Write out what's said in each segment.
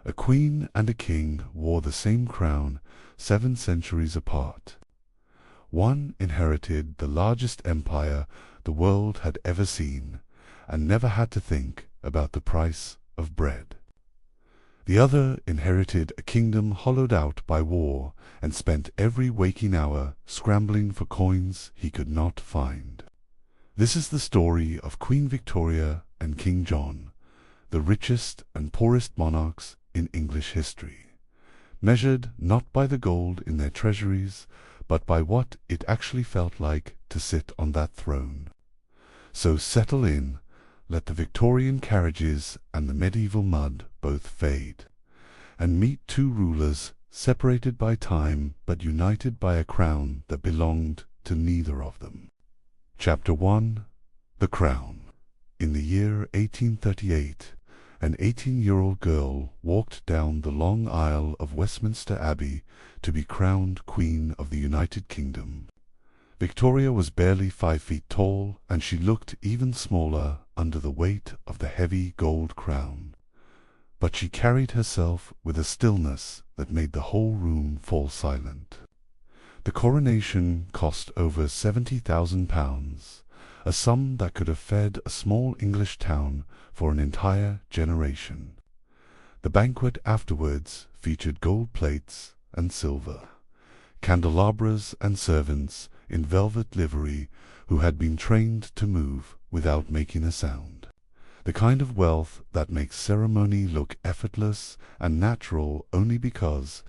A queen and a king wore the same crown 7 centuries apart. One inherited the largest empire the world had ever seen, and never had to think about the price of bread. The other inherited a kingdom hollowed out by war, and spent every waking hour scrambling for coins he could not find. This is the story of Queen Victoria and King John, the richest and poorest monarchs in English history, measured not by the gold in their treasuries, but by what it actually felt like to sit on that throne. So settle in, let the Victorian carriages and the medieval mud both fade, and meet two rulers separated by time but united by a crown that belonged to neither of them. Chapter 1. The Crown. In the year 1838, an 18-year-old girl walked down the long aisle of Westminster Abbey to be crowned Queen of the United Kingdom. Victoria was barely 5 feet tall, and she looked even smaller under the weight of the heavy gold crown. But she carried herself with a stillness that made the whole room fall silent. The coronation cost over £70,000, a sum that could have fed a small English town for an entire generation. The banquet afterwards featured gold plates and silver, candelabras and servants in velvet livery who had been trained to move without making a sound. The kind of wealth that makes ceremony look effortless and natural only because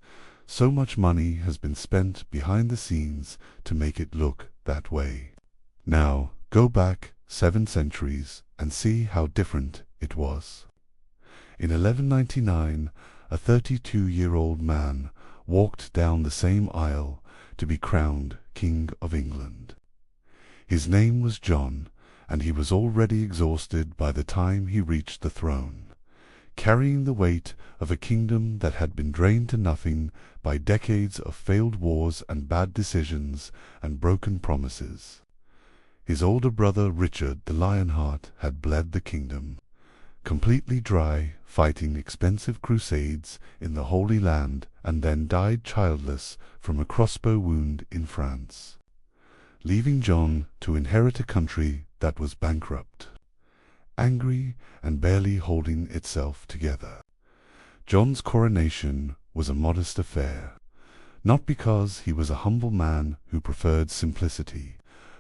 so much money has been spent behind the scenes to make it look that way. Now, go back 7 centuries and see how different it was. In 1199, a 32-year-old man walked down the same aisle to be crowned King of England. His name was John, and he was already exhausted by the time he reached the throne, carrying the weight of a kingdom that had been drained to nothing by decades of failed wars and bad decisions and broken promises. His older brother Richard the Lionheart had bled the kingdom, completely dry, fighting expensive crusades in the Holy Land, and then died childless from a crossbow wound in France, leaving John to inherit a country that was bankrupt, angry, and barely holding itself together. John's coronation was a modest affair, not because he was a humble man who preferred simplicity,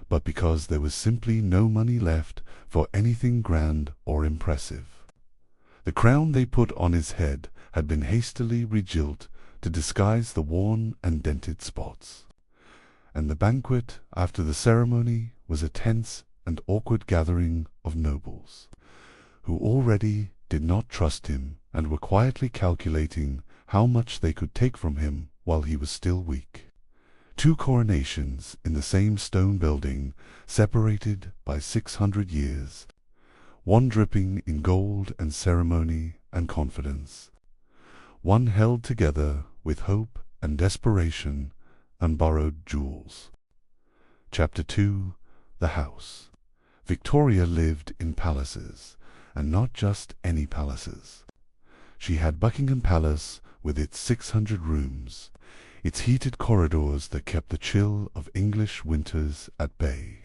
but because there was simply no money left for anything grand or impressive. The crown they put on his head had been hastily regilt to disguise the worn and dented spots, and the banquet after the ceremony was a tense and awkward gathering of nobles, who already did not trust him and were quietly calculating how much they could take from him while he was still weak. 2 coronations in the same stone building, separated by 600 years, one dripping in gold and ceremony and confidence, one held together with hope and desperation and borrowed jewels. Chapter 2. The House. Victoria lived in palaces, and not just any palaces. She had Buckingham Palace with its 600 rooms, its heated corridors that kept the chill of English winters at bay,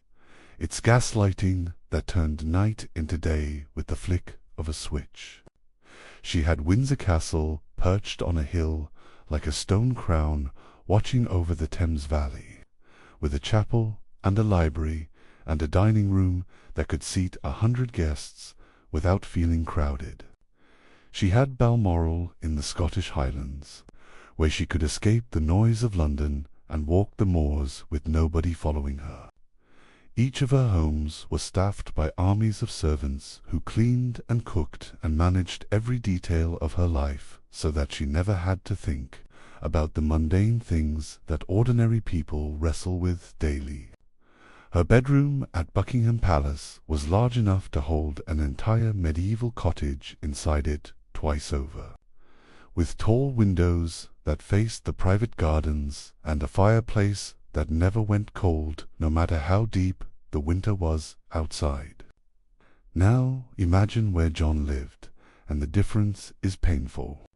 its gas lighting that turned night into day with the flick of a switch. She had Windsor Castle perched on a hill like a stone crown watching over the Thames Valley, with a chapel and a library and a dining room that could seat 100 guests without feeling crowded. She had Balmoral in the Scottish Highlands, where she could escape the noise of London and walk the moors with nobody following her. Each of her homes was staffed by armies of servants who cleaned and cooked and managed every detail of her life, so that she never had to think about the mundane things that ordinary people wrestle with daily. Her bedroom at Buckingham Palace was large enough to hold an entire medieval cottage inside it twice over, with tall windows that faced the private gardens and a fireplace that never went cold no matter how deep the winter was outside. Now imagine where John lived, and the difference is painful.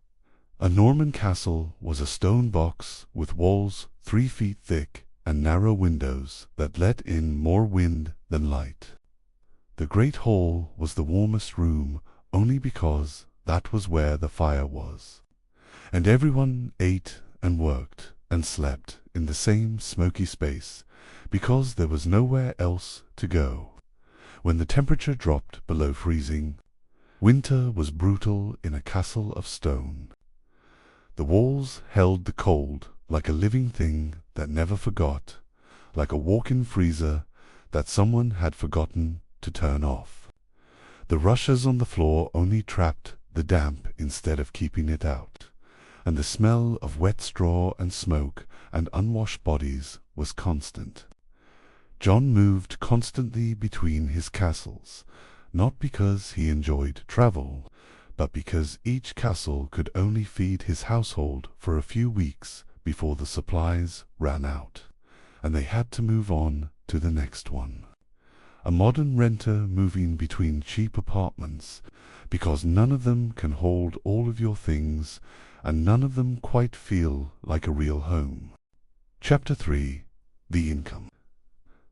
A Norman castle was a stone box with walls 3 feet thick and narrow windows that let in more wind than light. The great hall was the warmest room only because that was where the fire was, and everyone ate and worked and slept in the same smoky space because there was nowhere else to go. When the temperature dropped below freezing, winter was brutal in a castle of stone. The walls held the cold like a living thing that never forgot, like a walk-in freezer that someone had forgotten to turn off. The rushes on the floor only trapped the damp instead of keeping it out, and the smell of wet straw and smoke and unwashed bodies was constant. John moved constantly between his castles, not because he enjoyed travel, but because each castle could only feed his household for a few weeks before the supplies ran out, and they had to move on to the next one. A modern renter moving between cheap apartments, because none of them can hold all of your things, and none of them quite feel like a real home. Chapter 3. The Income.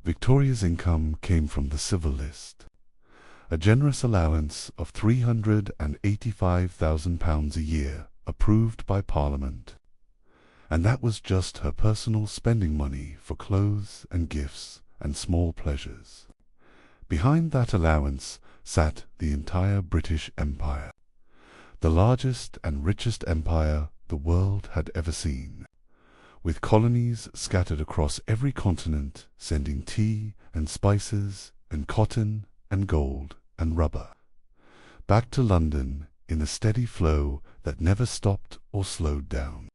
Victoria's income came from the civil list, a generous allowance of £385,000 a year approved by Parliament, and that was just her personal spending money for clothes and gifts and small pleasures. Behind that allowance sat the entire British Empire, the largest and richest empire the world had ever seen, with colonies scattered across every continent sending tea and spices and cotton and gold and rubber back to London in a steady flow that never stopped or slowed down.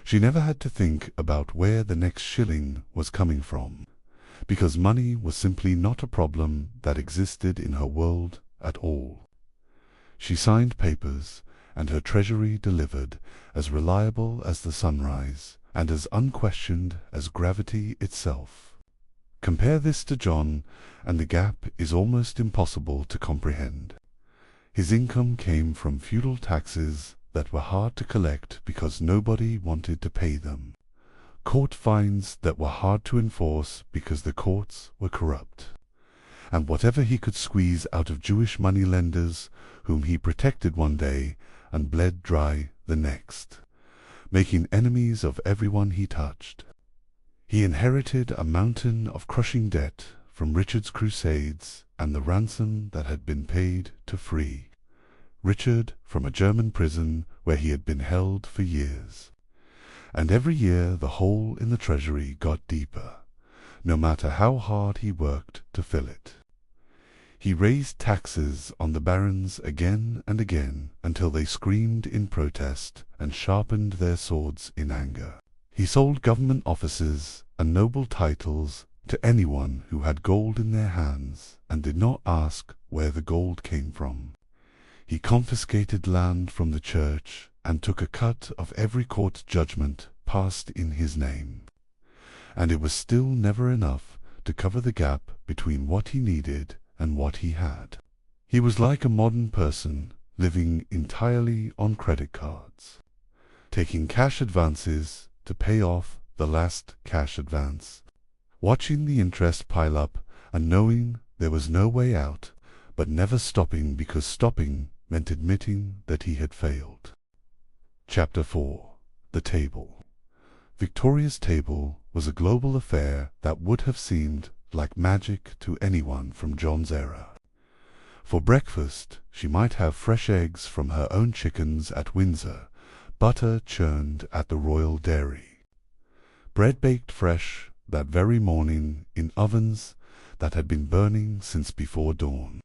She never had to think about where the next shilling was coming from, because money was simply not a problem that existed in her world at all. She signed papers, and her treasury delivered, as reliable as the sunrise, and as unquestioned as gravity itself. Compare this to John, and the gap is almost impossible to comprehend. His income came from feudal taxes that were hard to collect because nobody wanted to pay them, court fines that were hard to enforce because the courts were corrupt, and whatever he could squeeze out of Jewish moneylenders whom he protected one day and bled dry the next, making enemies of everyone he touched. He inherited a mountain of crushing debt from Richard's crusades and the ransom that had been paid to free Richard from a German prison where he had been held for years. And every year the hole in the treasury got deeper, no matter how hard he worked to fill it. He raised taxes on the barons again and again until they screamed in protest and sharpened their swords in anger. He sold government offices and noble titles to anyone who had gold in their hands and did not ask where the gold came from. He confiscated land from the church and took a cut of every court judgment passed in his name. And it was still never enough to cover the gap between what he needed and what he had. He was like a modern person living entirely on credit cards, taking cash advances to pay off the last cash advance, watching the interest pile up and knowing there was no way out, but never stopping because stopping meant admitting that he had failed. Chapter 4. The Table. Victoria's table was a global affair that would have seemed like magic to anyone from John's era. For breakfast, she might have fresh eggs from her own chickens at Windsor, butter churned at the royal dairy, bread baked fresh that very morning in ovens that had been burning since before dawn,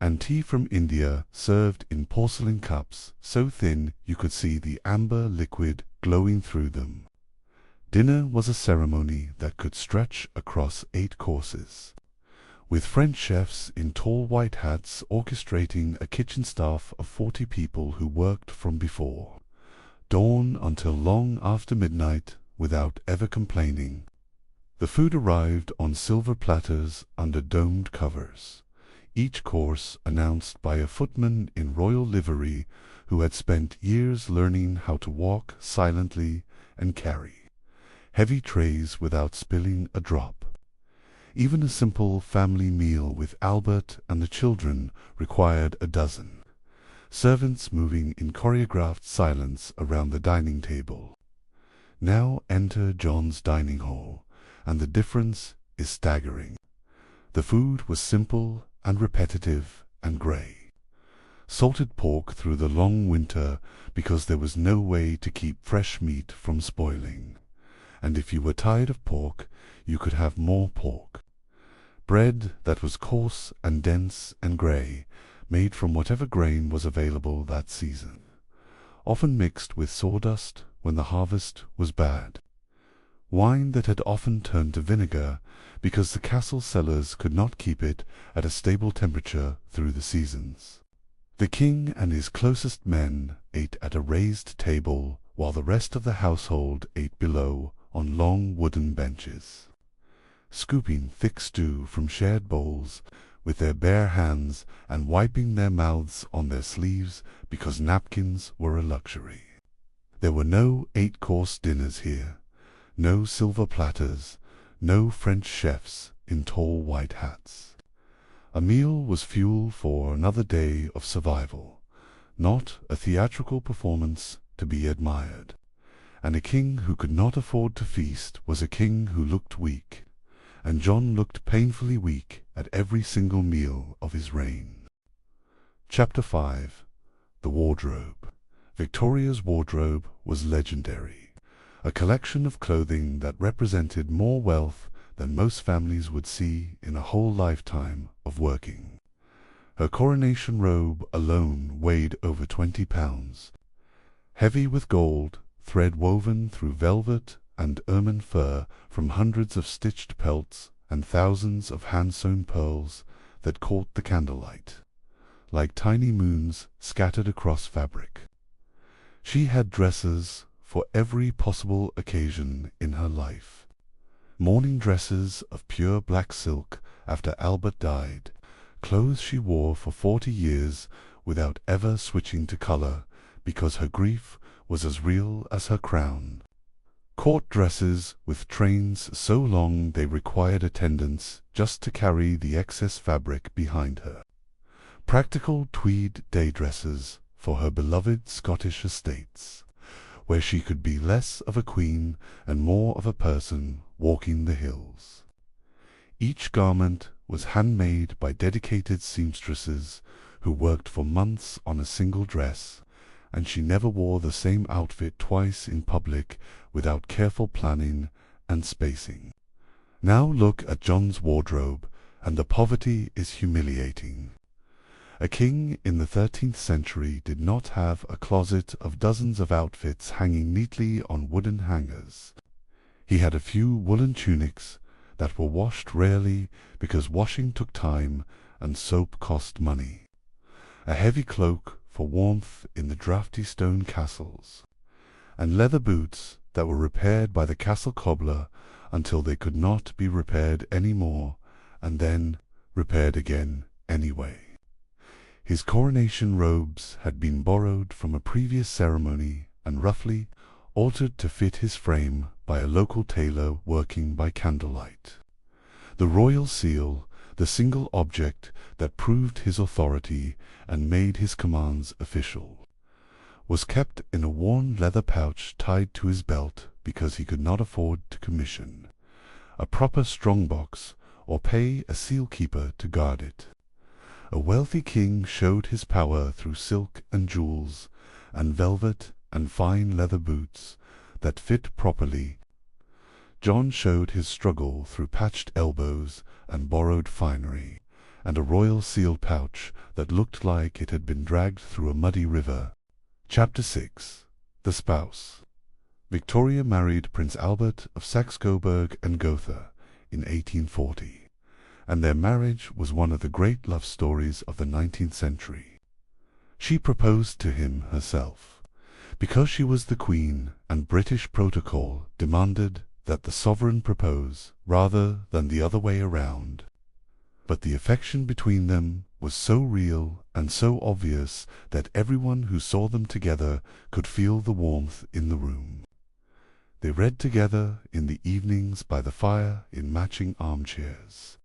and tea from India served in porcelain cups so thin you could see the amber liquid glowing through them. Dinner was a ceremony that could stretch across 8 courses, with French chefs in tall white hats orchestrating a kitchen staff of 40 people who worked from before dawn until long after midnight without ever complaining. The food arrived on silver platters under domed covers, each course announced by a footman in royal livery who had spent years learning how to walk silently and carry heavy trays without spilling a drop. Even a simple family meal with Albert and the children required a dozen servants moving in choreographed silence around the dining table. Now enter John's dining hall, and the difference is staggering. The food was simple and repetitive and grey. Salted pork through the long winter because there was no way to keep fresh meat from spoiling. And if you were tired of pork, you could have more pork. Bread that was coarse and dense and grey, made from whatever grain was available that season, often mixed with sawdust when the harvest was bad. Wine that had often turned to vinegar because the castle cellars could not keep it at a stable temperature through the seasons. The king and his closest men ate at a raised table, while the rest of the household ate below on long wooden benches, scooping thick stew from shared bowls with their bare hands and wiping their mouths on their sleeves because napkins were a luxury. There were no 8-course dinners here, no silver platters, no French chefs in tall white hats. A meal was fuel for another day of survival, not a theatrical performance to be admired. And a king who could not afford to feast was a king who looked weak, and John looked painfully weak at every single meal of his reign. Chapter 5. The Wardrobe. Victoria's wardrobe was legendary, a collection of clothing that represented more wealth than most families would see in a whole lifetime of working. Her coronation robe alone weighed over 20 pounds, heavy with gold, thread woven through velvet and ermine fur from hundreds of stitched pelts and thousands of hand-sewn pearls that caught the candlelight, like tiny moons scattered across fabric. She had dresses for every possible occasion in her life. Mourning dresses of pure black silk after Albert died, clothes she wore for 40 years without ever switching to color because her grief was as real as her crown. Court dresses with trains so long they required attendants just to carry the excess fabric behind her. Practical tweed day dresses for her beloved Scottish estates, where she could be less of a queen and more of a person walking the hills. Each garment was handmade by dedicated seamstresses who worked for months on a single dress, and she never wore the same outfit twice in public without careful planning and spacing. Now look at John's wardrobe, and the poverty is humiliating. A king in the 13th century did not have a closet of dozens of outfits hanging neatly on wooden hangers. He had a few woolen tunics that were washed rarely because washing took time and soap cost money, a heavy cloak for warmth in the draughty stone castles, and leather boots that were repaired by the castle cobbler until they could not be repaired any more, and then repaired again anyway. His coronation robes had been borrowed from a previous ceremony and roughly altered to fit his frame by a local tailor working by candlelight. The royal seal, the single object that proved his authority and made his commands official, was kept in a worn leather pouch tied to his belt because he could not afford to commission a proper strong-box or pay a seal-keeper to guard it. A wealthy king showed his power through silk and jewels and velvet and fine leather boots that fit properly. John showed his struggle through patched elbows and borrowed finery, and a royal seal pouch that looked like it had been dragged through a muddy river. Chapter 6. The Spouse. Victoria married Prince Albert of Saxe-Coburg and Gotha in 1840, and their marriage was one of the great love stories of the 19th century. She proposed to him herself, because she was the Queen, and British protocol demanded that the sovereign propose rather than the other way around. but the affection between them was so real and so obvious that everyone who saw them together could feel the warmth in the room. They read together in the evenings by the fire in matching armchairs,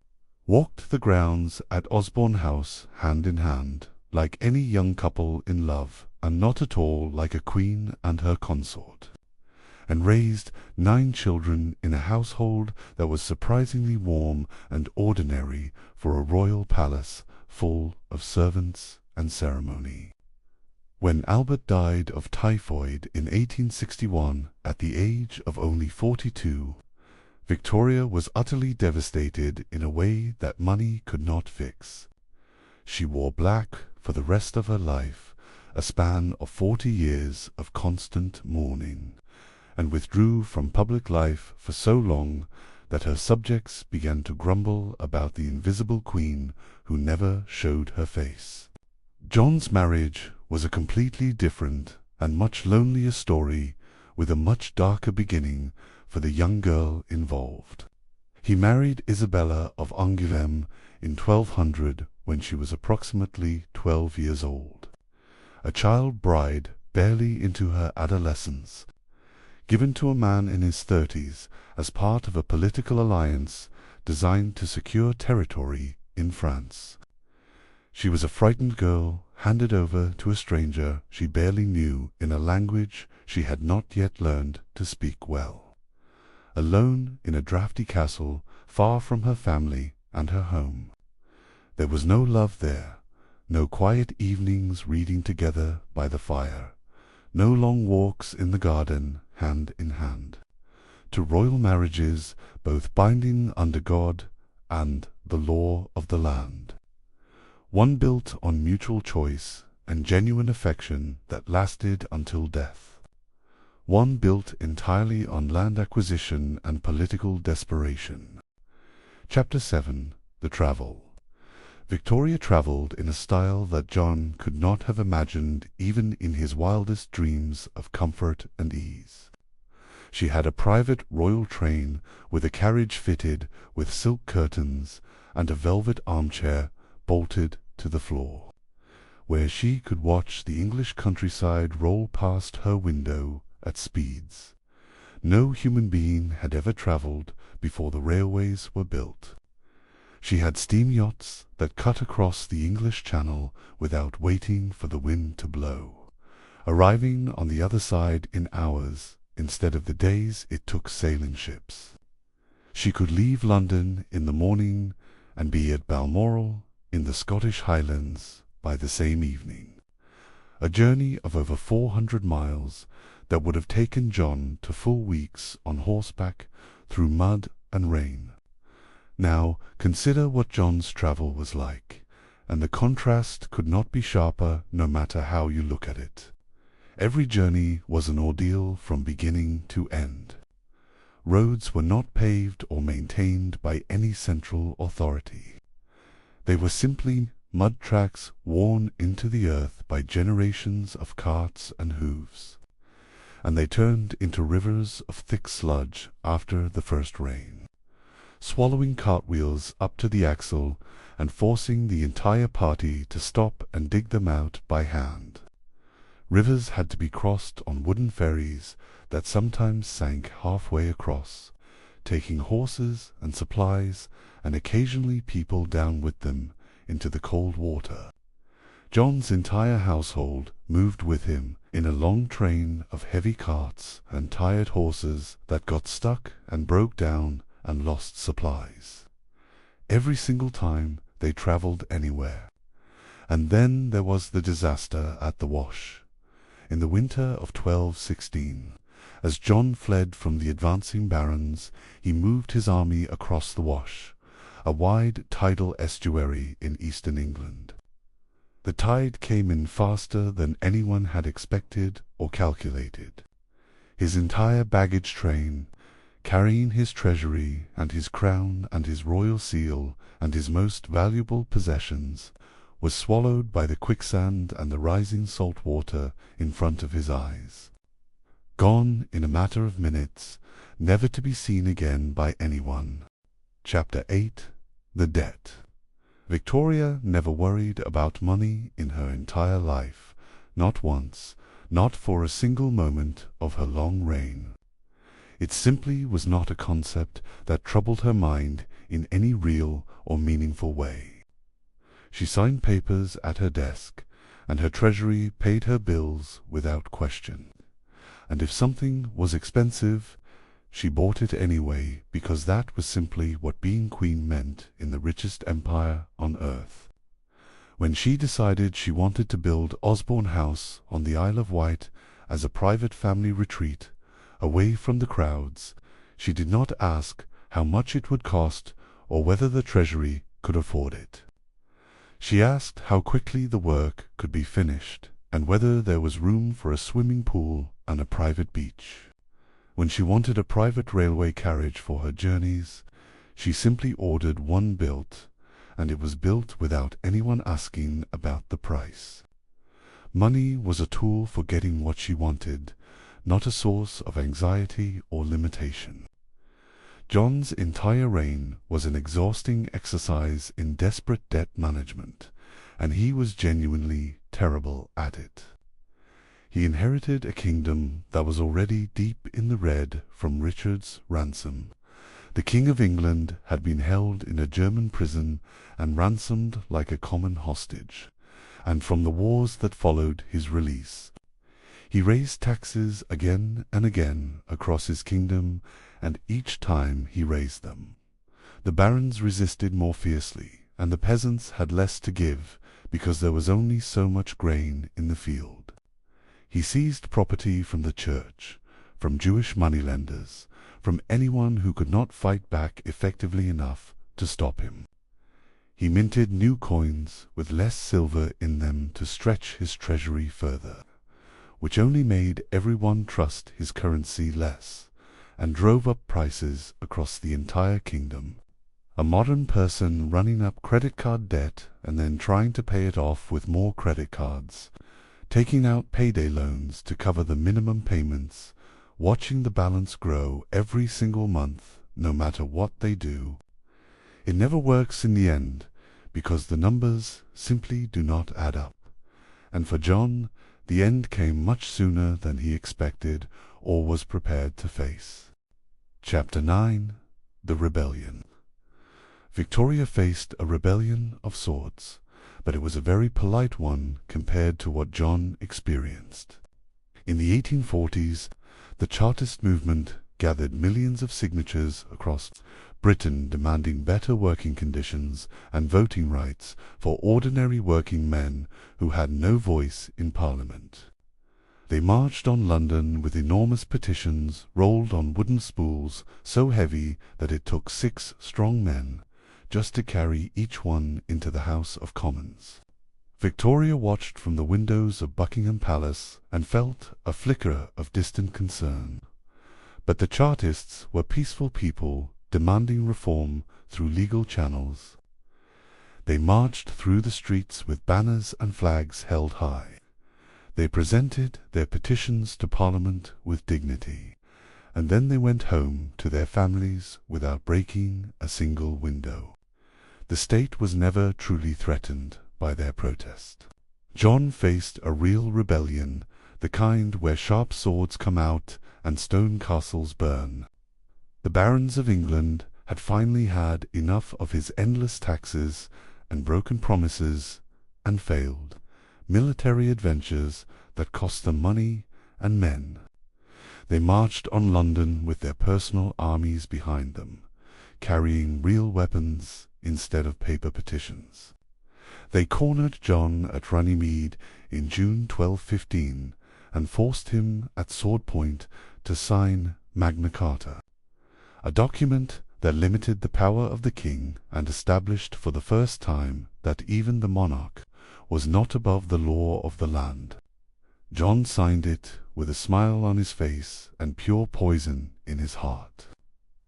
walked the grounds at Osborne House hand in hand, like any young couple in love, and not at all like a queen and her consort, and raised 9 children in a household that was surprisingly warm and ordinary for a royal palace full of servants and ceremony. When Albert died of typhoid in 1861 at the age of only 42, Victoria was utterly devastated in a way that money could not fix. She wore black for the rest of her life, a span of 40 years of constant mourning, and withdrew from public life for so long that her subjects began to grumble about the invisible queen who never showed her face. John's marriage was a completely different and much lonelier story, with a much darker beginning for the young girl involved. He married Isabella of Angoulême in 1200 when she was approximately 12 years old, a child bride barely into her adolescence, given to a man in his 30s as part of a political alliance designed to secure territory in France. She was a frightened girl handed over to a stranger she barely knew in a language she had not yet learned to speak well. Alone in a draughty castle far from her family and her home. There was no love there, no quiet evenings reading together by the fire, no long walks in the garden hand in hand, to royal marriages both binding under God and the law of the land. One built on mutual choice and genuine affection that lasted until death. One built entirely on land acquisition and political desperation. Chapter 7. The Travel. Victoria travelled in a style that John could not have imagined even in his wildest dreams of comfort and ease. She had a private royal train with a carriage fitted with silk curtains and a velvet armchair bolted to the floor, where she could watch the English countryside roll past her window at speeds no human being had ever travelled before the railways were built. She had steam yachts that cut across the English Channel without waiting for the wind to blow, arriving on the other side in hours instead of the days it took sailing ships. She could leave London in the morning and be at Balmoral in the Scottish Highlands by the same evening, a journey of over 400 miles that would have taken John to full weeks on horseback through mud and rain. Now consider what John's travel was like, and the contrast could not be sharper no matter how you look at it. Every journey was an ordeal from beginning to end. Roads were not paved or maintained by any central authority. They were simply mud tracks worn into the earth by generations of carts and hooves, and they turned into rivers of thick sludge after the first rain, swallowing cartwheels up to the axle and forcing the entire party to stop and dig them out by hand. Rivers had to be crossed on wooden ferries that sometimes sank halfway across, taking horses and supplies and occasionally people down with them into the cold water. John's entire household moved with him in a long train of heavy carts and tired horses that got stuck and broke down and lost supplies every single time they travelled anywhere. And then there was the disaster at the Wash in the winter of 1216. As John fled from the advancing barons, he moved his army across the Wash, a wide tidal estuary in eastern England. The tide came in faster than anyone had expected or calculated. His entire baggage train, carrying his treasury and his crown and his royal seal and his most valuable possessions, was swallowed by the quicksand and the rising salt water in front of his eyes. Gone in a matter of minutes, never to be seen again by anyone. Chapter 8. The Debt. Victoria never worried about money in her entire life, not once, not for a single moment of her long reign. It simply was not a concept that troubled her mind in any real or meaningful way. She signed papers at her desk, and her treasury paid her bills without question. And if something was expensive, she bought it anyway, because that was simply what being queen meant in the richest empire on earth. When she decided she wanted to build Osborne House on the Isle of Wight as a private family retreat, away from the crowds, she did not ask how much it would cost or whether the treasury could afford it. She asked how quickly the work could be finished, and whether there was room for a swimming pool and a private beach. When she wanted a private railway carriage for her journeys, she simply ordered one built, and it was built without anyone asking about the price. Money was a tool for getting what she wanted, not a source of anxiety or limitation. John's entire reign was an exhausting exercise in desperate debt management, and he was genuinely terrible at it. He inherited a kingdom that was already deep in the red from Richard's ransom. The King of England had been held in a German prison and ransomed like a common hostage, and from the wars that followed his release. He raised taxes again and again across his kingdom, and each time he raised them, the barons resisted more fiercely, and the peasants had less to give because there was only so much grain in the field. He seized property from the church, from Jewish moneylenders, from anyone who could not fight back effectively enough to stop him. He minted new coins with less silver in them to stretch his treasury further, which only made everyone trust his currency less, and drove up prices across the entire kingdom. A modern person running up credit card debt and then trying to pay it off with more credit cards, taking out payday loans to cover the minimum payments, watching the balance grow every single month, no matter what they do. It never works in the end, because the numbers simply do not add up. And for John, the end came much sooner than he expected or was prepared to face. Chapter 9. The Rebellion. Victoria faced a rebellion of sorts, but it was a very polite one compared to what John experienced. In the 1840s, the Chartist movement gathered millions of signatures across Britain demanding better working conditions and voting rights for ordinary working men who had no voice in Parliament. They marched on London with enormous petitions rolled on wooden spools so heavy that it took 6 strong men just to carry each one into the House of Commons. Victoria watched from the windows of Buckingham Palace and felt a flicker of distant concern. But the Chartists were peaceful people demanding reform through legal channels. They marched through the streets with banners and flags held high. They presented their petitions to Parliament with dignity, and then they went home to their families without breaking a single window. The state was never truly threatened by their protest. John faced a real rebellion, the kind where sharp swords come out and stone castles burn. The barons of England had finally had enough of his endless taxes and broken promises and failed military adventures that cost them money and men. They marched on London with their personal armies behind them, carrying real weapons instead of paper petitions. They cornered John at Runnymede in June 1215 and forced him at sword point to sign Magna Carta, a document that limited the power of the king and established for the first time that even the monarch was not above the law of the land. John signed it with a smile on his face and pure poison in his heart.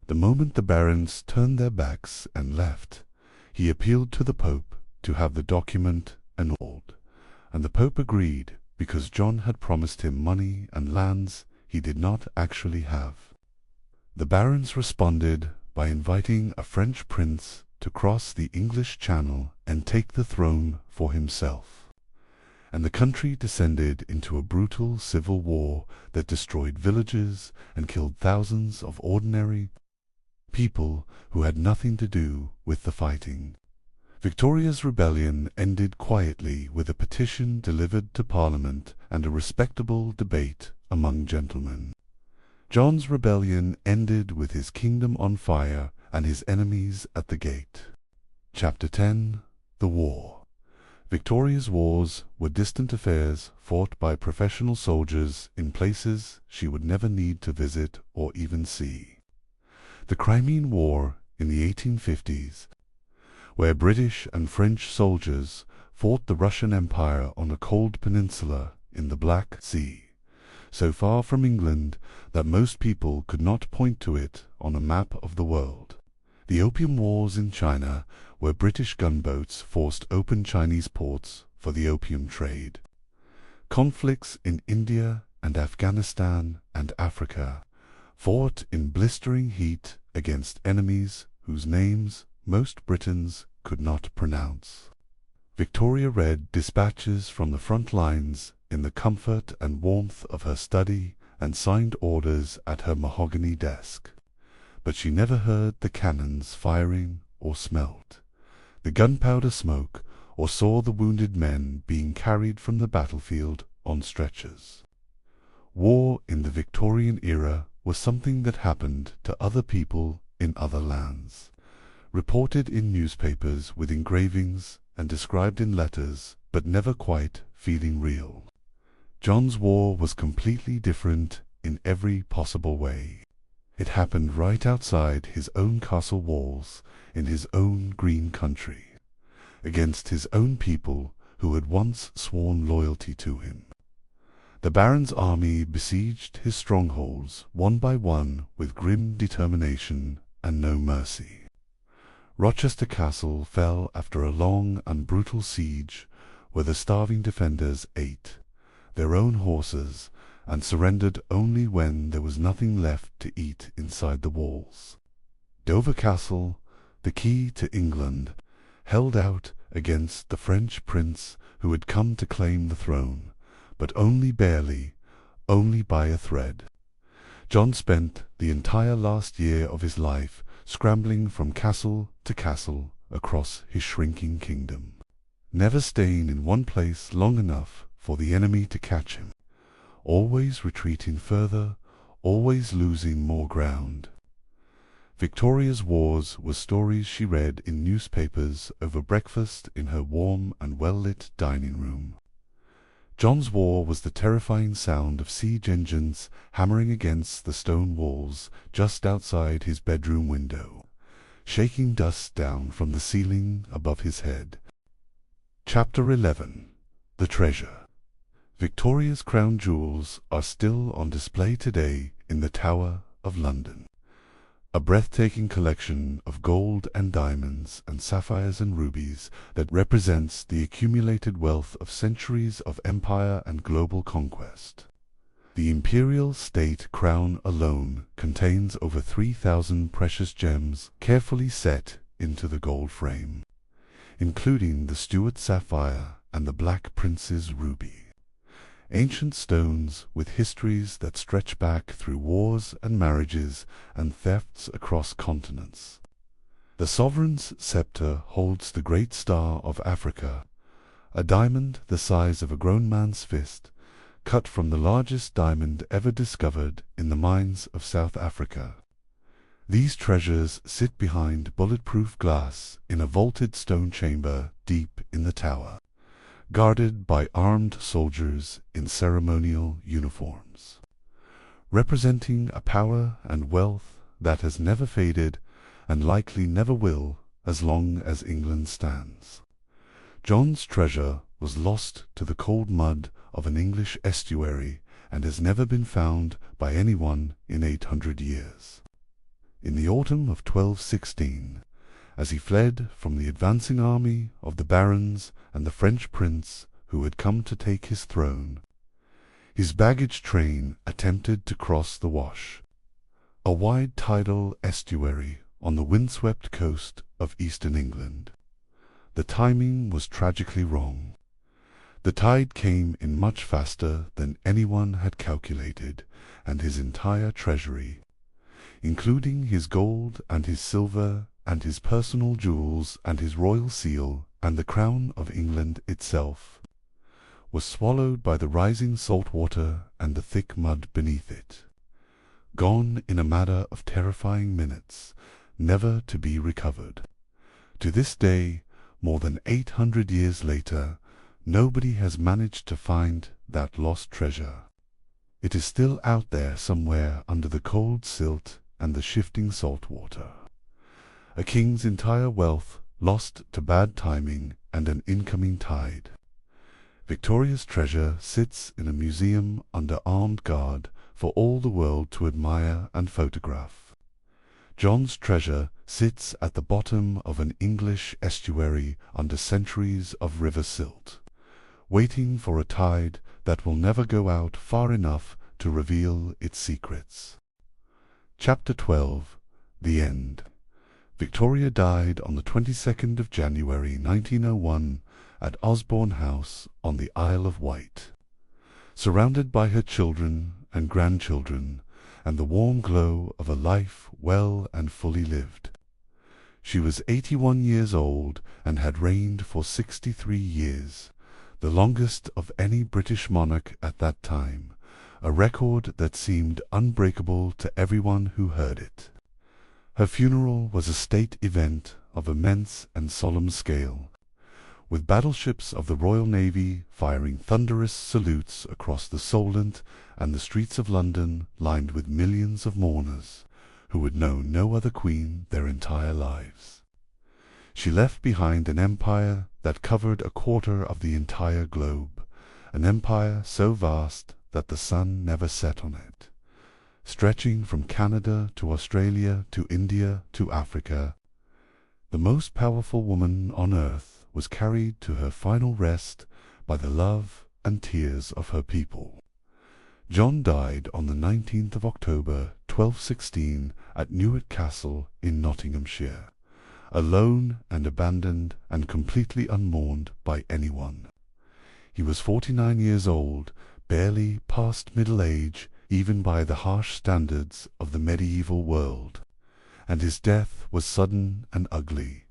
The moment the barons turned their backs and left, he appealed to the Pope to have the document annulled, and the Pope agreed because John had promised him money and lands he did not actually have. The barons responded by inviting a French prince to cross the English Channel and take the throne for himself. And the country descended into a brutal civil war that destroyed villages and killed thousands of ordinary people who had nothing to do with the fighting. Victoria's rebellion ended quietly with a petition delivered to Parliament and a respectable debate among gentlemen. John's rebellion ended with his kingdom on fire and his enemies at the gate. Chapter 10. The War. Victoria's wars were distant affairs fought by professional soldiers in places she would never need to visit or even see. The Crimean War in the 1850s, where British and French soldiers fought the Russian Empire on a cold peninsula in the Black Sea, so far from England that most people could not point to it on a map of the world. The Opium Wars in China, where British gunboats forced open Chinese ports for the opium trade. Conflicts in India and Afghanistan and Africa, fought in blistering heat against enemies whose names most Britons could not pronounce. Victoria read dispatches from the front lines in the comfort and warmth of her study and signed orders at her mahogany desk. But she never heard the cannons firing or smelt the gunpowder smoke or saw the wounded men being carried from the battlefield on stretchers. War in the Victorian era was something that happened to other people in other lands, reported in newspapers with engravings and described in letters, but never quite feeling real. John's war was completely different in every possible way. It happened right outside his own castle walls, in his own green country, against his own people who had once sworn loyalty to him. The Baron's army besieged his strongholds one by one with grim determination and no mercy. Rochester Castle fell after a long and brutal siege, where the starving defenders ate their own horses and surrendered only when there was nothing left to eat inside the walls. Dover Castle, the key to England, held out against the French prince who had come to claim the throne, but only barely, only by a thread. John spent the entire last year of his life scrambling from castle to castle across his shrinking kingdom, never staying in one place long enough for the enemy to catch him, always retreating further, always losing more ground. Victoria's wars were stories she read in newspapers over breakfast in her warm and well-lit dining room. John's war was the terrifying sound of siege engines hammering against the stone walls just outside his bedroom window, shaking dust down from the ceiling above his head. Chapter 11. The Treasure. Victoria's crown jewels are still on display today in the Tower of London, a breathtaking collection of gold and diamonds and sapphires and rubies that represents the accumulated wealth of centuries of empire and global conquest. The imperial state crown alone contains over 3,000 precious gems carefully set into the gold frame, including the Stuart sapphire and the Black Prince's ruby. Ancient stones with histories that stretch back through wars and marriages and thefts across continents. The sovereign's scepter holds the great star of Africa, a diamond the size of a grown man's fist, cut from the largest diamond ever discovered in the mines of South Africa. These treasures sit behind bulletproof glass in a vaulted stone chamber deep in the tower, guarded by armed soldiers in ceremonial uniforms, representing a power and wealth that has never faded and likely never will as long as England stands. John's treasure was lost to the cold mud of an English estuary and has never been found by anyone in 800 years. In the autumn of 1216, as he fled from the advancing army of the barons and the French prince who had come to take his throne, his baggage train attempted to cross the Wash, a wide tidal estuary on the windswept coast of eastern England. The timing was tragically wrong. The tide came in much faster than anyone had calculated, and his entire treasury, including his gold and his silver and his personal jewels and his royal seal and the crown of England itself, was swallowed by the rising salt water and the thick mud beneath it, gone in a matter of terrifying minutes, never to be recovered. To this day, more than 800 years later, nobody has managed to find that lost treasure. It is still out there somewhere under the cold silt and the shifting salt water. A king's entire wealth lost to bad timing and an incoming tide. Victoria's treasure sits in a museum under armed guard for all the world to admire and photograph. John's treasure sits at the bottom of an English estuary under centuries of river silt, waiting for a tide that will never go out far enough to reveal its secrets. Chapter 12. The End. Victoria died on the 22nd of January 1901 at Osborne House on the Isle of Wight, surrounded by her children and grandchildren and the warm glow of a life well and fully lived. She was 81 years old and had reigned for 63 years, the longest of any British monarch at that time, a record that seemed unbreakable to everyone who heard it. Her funeral was a state event of immense and solemn scale, with battleships of the Royal Navy firing thunderous salutes across the Solent and the streets of London lined with millions of mourners, who would know no other queen their entire lives. She left behind an empire that covered a quarter of the entire globe, an empire so vast that the sun never set on it, stretching from Canada to Australia to India to Africa. The most powerful woman on earth was carried to her final rest by the love and tears of her people. John died on the 19th of October 1216 at Newark Castle in Nottinghamshire, alone and abandoned and completely unmourned by anyone. He was 49 years old, barely past middle age even by the harsh standards of the medieval world, and his death was sudden and ugly,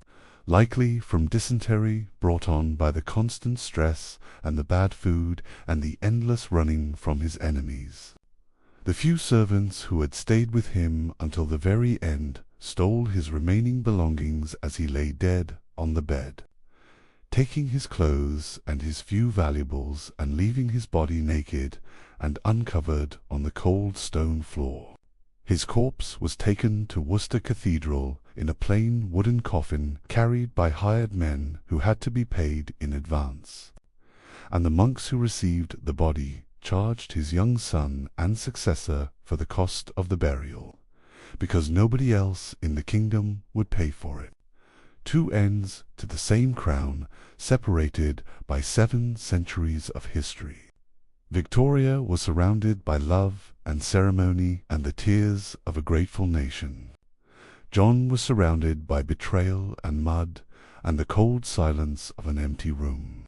likely from dysentery brought on by the constant stress and the bad food and the endless running from his enemies. The few servants who had stayed with him until the very end stole his remaining belongings as he lay dead on the bed, taking his clothes and his few valuables and leaving his body naked and uncovered on the cold stone floor. His corpse was taken to Worcester Cathedral in a plain wooden coffin carried by hired men who had to be paid in advance, and the monks who received the body charged his young son and successor for the cost of the burial, because nobody else in the kingdom would pay for it. Two ends to the same crown, separated by 7 centuries of history. Victoria was surrounded by love and ceremony and the tears of a grateful nation. John was surrounded by betrayal and mud and the cold silence of an empty room.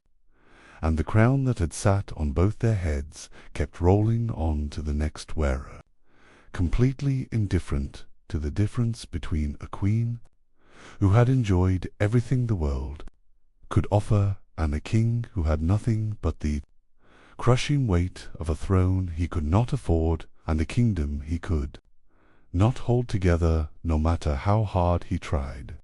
And the crown that had sat on both their heads kept rolling on to the next wearer, completely indifferent to the difference between a queen who had enjoyed everything the world could offer and a king who had nothing but the crushing weight of a throne he could not afford and a kingdom he could not hold together no matter how hard he tried.